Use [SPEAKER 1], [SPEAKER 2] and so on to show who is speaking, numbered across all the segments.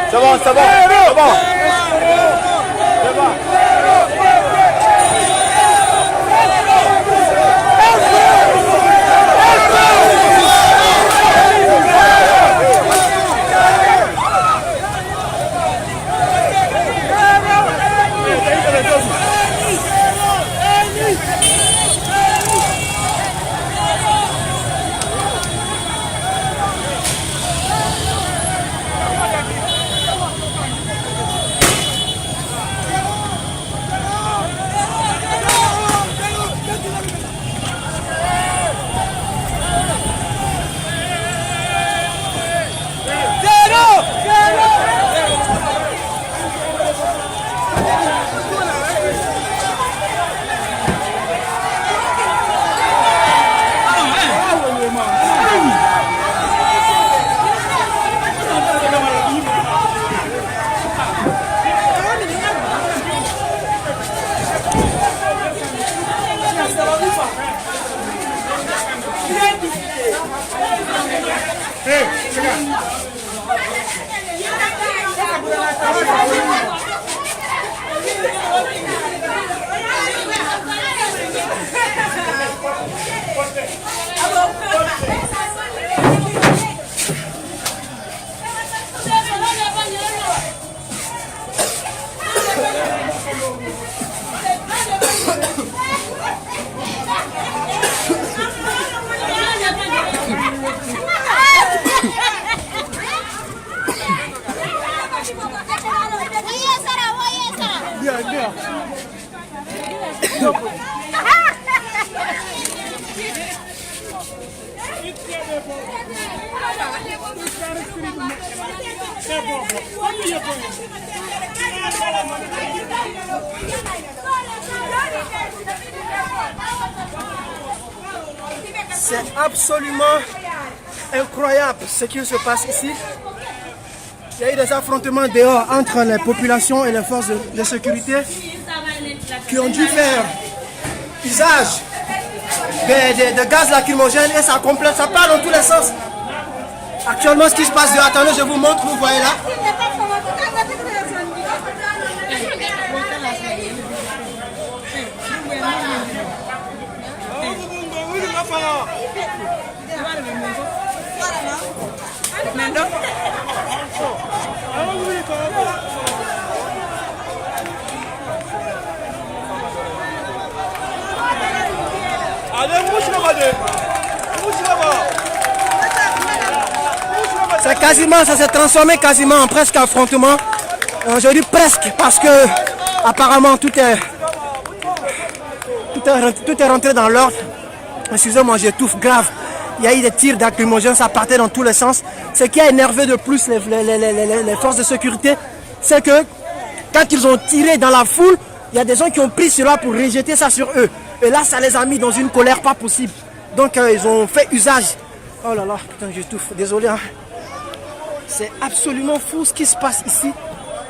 [SPEAKER 1] Ça va, ça va.
[SPEAKER 2] C'est absolument incroyable ce qui se passe ici. Il y a eu des affrontements dehors entre les populations et les forces de sécurité qui ont dû faire usage de gaz lacrymogène et ça complète, ça part dans tous les sens. Actuellement, ce qui se passe dehors, attendez, je vous montre, vous voyez là. C'est quasiment, ça s'est transformé quasiment en presque affrontement. Je dis presque parce que apparemment tout est rentré dans l'ordre. Excusez-moi, j'étouffe grave. Il y a eu des tirs lacrymogènes, ça partait dans tous les sens. Ce qui a énervé de plus les forces de sécurité, c'est que quand ils ont tiré dans la foule, il y a des gens qui ont pris cela pour rejeter ça sur eux. Et là, ça les a mis dans une colère pas possible. Donc, ils ont fait usage. Oh là là, putain, j'étouffe. Désolé. Hein. C'est absolument fou ce qui se passe ici.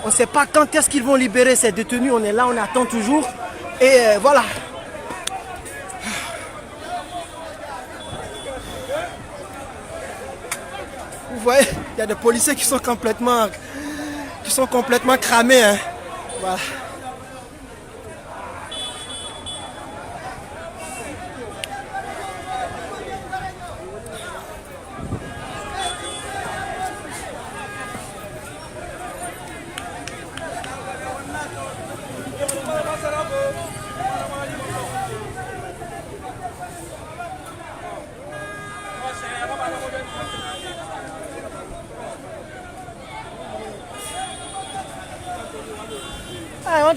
[SPEAKER 2] On ne sait pas quand est-ce qu'ils vont libérer ces détenus. On est là, on attend toujours. Et voilà. Vous voyez, il y a des policiers qui sont complètement cramés. Hein. Voilà.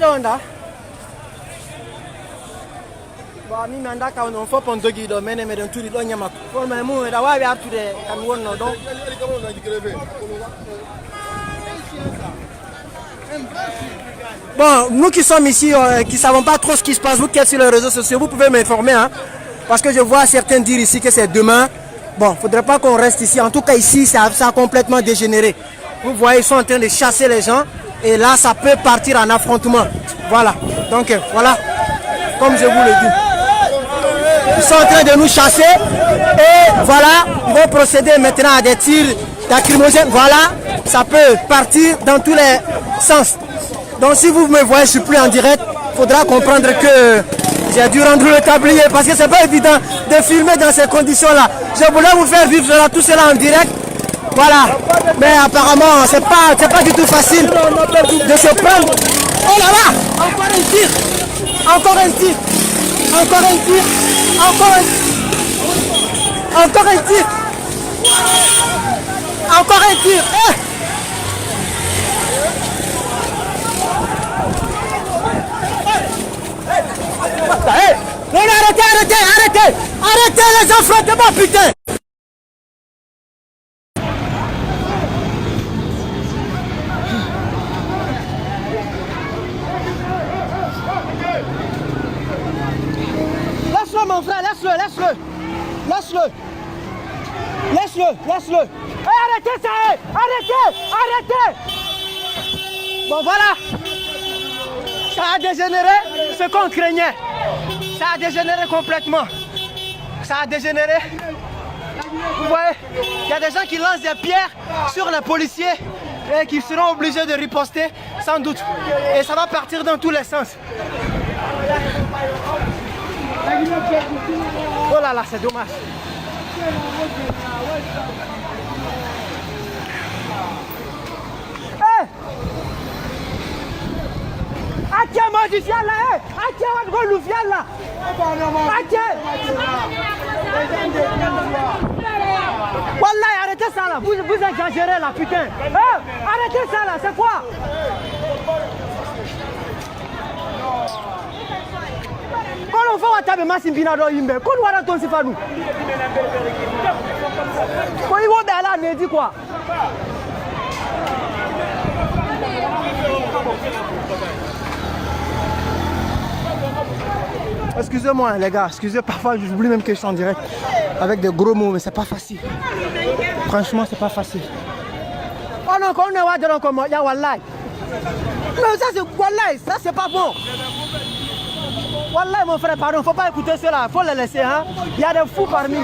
[SPEAKER 2] Onda. Ba mi manda ka no fo pon dogi do mene me don tudi do nyama ko ma mu da wa bi atude kan wonno don Bon, nous qui sommes ici, qui ne savons pas trop ce qui se passe, vous qui êtes sur les réseaux sociaux, vous pouvez m'informer, hein, parce que je vois certains dire ici que c'est demain. Bon, il ne faudrait pas qu'on reste ici. En tout cas, ici, ça a complètement dégénéré. Vous voyez, ils sont en train de chasser les gens. Et là, ça peut partir en affrontement. Voilà. Donc, voilà. Comme je vous le dis. Ils sont en train de nous chasser. Et voilà, ils vont procéder maintenant à des tirs lacrymogènes. Voilà, ça peut partir dans tous les sens. Donc, si vous me voyez, je ne suis plus en direct. Il faudra comprendre que j'ai dû rendre le tablier parce que c'est pas évident de filmer dans ces conditions-là. Je voulais vous faire vivre tout cela en direct. Voilà. Mais apparemment, c'est pas du tout facile de se prendre. Oh là là! Encore un tir! Encore un tir! Encore un tir! Encore un tir! Encore un tir! Non, arrêtez les affrontements, putain! Laisse-le, mon frère, laisse-le! Arrêtez ça! Arrêtez! Bon, voilà! Ça a dégénéré ce qu'on craignait. Ça a dégénéré complètement. Ça a dégénéré. Vous voyez, il y a des gens qui lancent des pierres sur les policiers et qui seront obligés de riposter, sans doute. Et ça va partir dans tous les sens. Oh là là, c'est dommage. Hey! Atia modifié là, Atia va le fier là. Atia. Wallah, arrêtez ça là, vous exagérez là, putain. Arrêtez ça là, c'est quoi? Quand on fait un tabac massif binado imbe, quand on va dans ton sifanou. Quand il va là, on dit quoi? Excusez-moi les gars, excusez, parfois j'oublie même que je suis en direct avec des gros mots, mais c'est pas facile. Franchement, c'est pas facile. Oh non, quand on est là dedans comme il y a Wallahi. Mais ça c'est Wallahi, ça c'est pas bon. Wallahi mon frère, pardon, faut pas écouter cela, faut les laisser, hein. Il y a des fous parmi.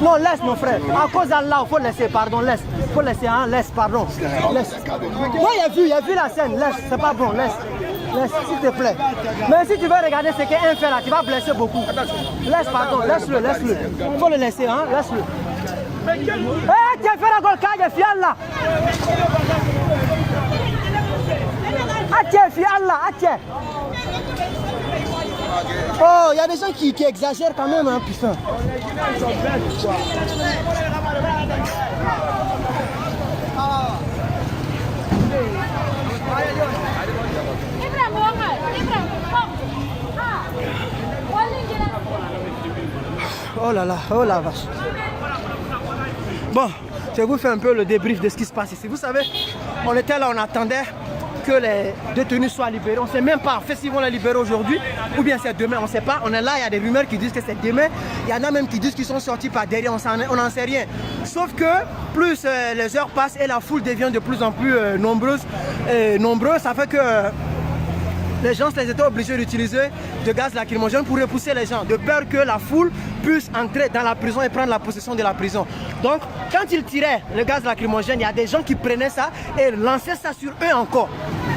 [SPEAKER 2] Non, laisse mon frère. À cause d'Allah, faut laisser, pardon, laisse. Faut laisser, hein, laisse, pardon. Laisse. Moi il y a vu la scène, laisse, c'est pas bon, laisse. Laisse, s'il te plaît. Mais si tu veux regarder ce qu'un fait là, tu vas blesser beaucoup. Laisse, pardon, laisse-le. Faut le laisser, hein, laisse-le. Eh, tu as fait la golka, fial là. Tiens, fial là, tiens. Oh, il y a des gens qui exagèrent quand même, hein, putain. Oh là là, oh la vache. Bon, je vais vous faire un peu le débrief de ce qui se passe ici. Vous savez, on était là, on attendait que les détenus soient libérés. On ne sait même pas en fait s'ils vont les libérer aujourd'hui ou bien c'est demain, on ne sait pas. On est là, il y a des rumeurs qui disent que c'est demain. Il y en a même qui disent qu'ils sont sortis par derrière, on n'en sait rien. Sauf que plus les heures passent et la foule devient de plus en plus nombreuse, ça fait que les gens les étaient obligés d'utiliser de gaz lacrymogène pour repousser les gens, de peur que la foule puisse entrer dans la prison et prendre la possession de la prison. Donc, quand ils tiraient le gaz lacrymogène, il y a des gens qui prenaient ça et lançaient ça sur eux encore.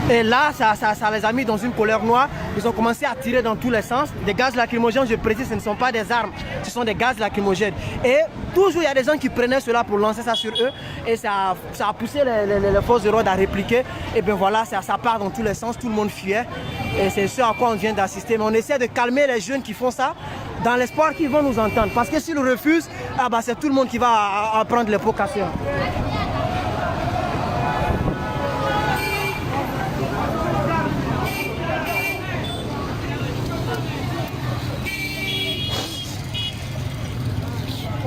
[SPEAKER 2] Et là, ça les a mis dans une colère noire. Ils ont commencé à tirer dans tous les sens. Des gaz lacrymogènes, je précise, ce ne sont pas des armes, ce sont des gaz lacrymogènes. Et toujours, il y a des gens qui prenaient cela pour lancer ça sur eux. Et ça a poussé les forces de l'ordre à répliquer. Et bien voilà, ça part dans tous les sens, tout le monde fuyait. Et c'est ce à quoi on vient d'assister. Mais on essaie de calmer les jeunes qui font ça, dans l'espoir qu'ils vont nous entendre. Parce que s'ils refusent, c'est tout le monde qui va prendre les pots cassés.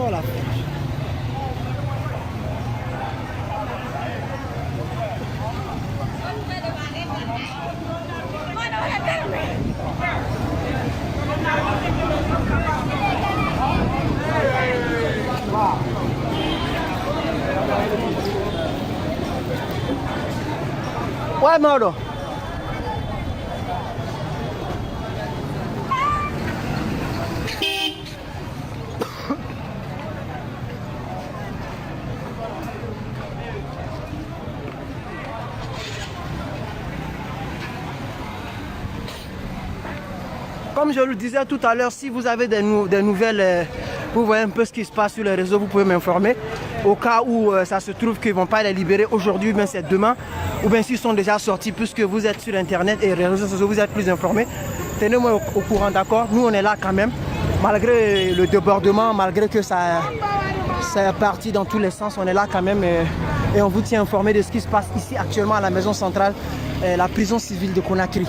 [SPEAKER 2] Oh la Ouais, Mauro. Comme je le disais tout à l'heure, si vous avez des nouvelles, vous voyez un peu ce qui se passe sur les réseaux, vous pouvez m'informer. Au cas où ça se trouve qu'ils ne vont pas les libérer aujourd'hui, mais c'est demain. Ou bien s'ils sont déjà sortis, puisque vous êtes sur Internet et les réseaux sociaux, vous êtes plus informés. Tenez-moi au courant, d'accord? Nous, on est là quand même. Malgré le débordement, malgré que ça est parti dans tous les sens, on est là quand même. Et on vous tient informé de ce qui se passe ici actuellement à la maison centrale, la prison civile de Conakry.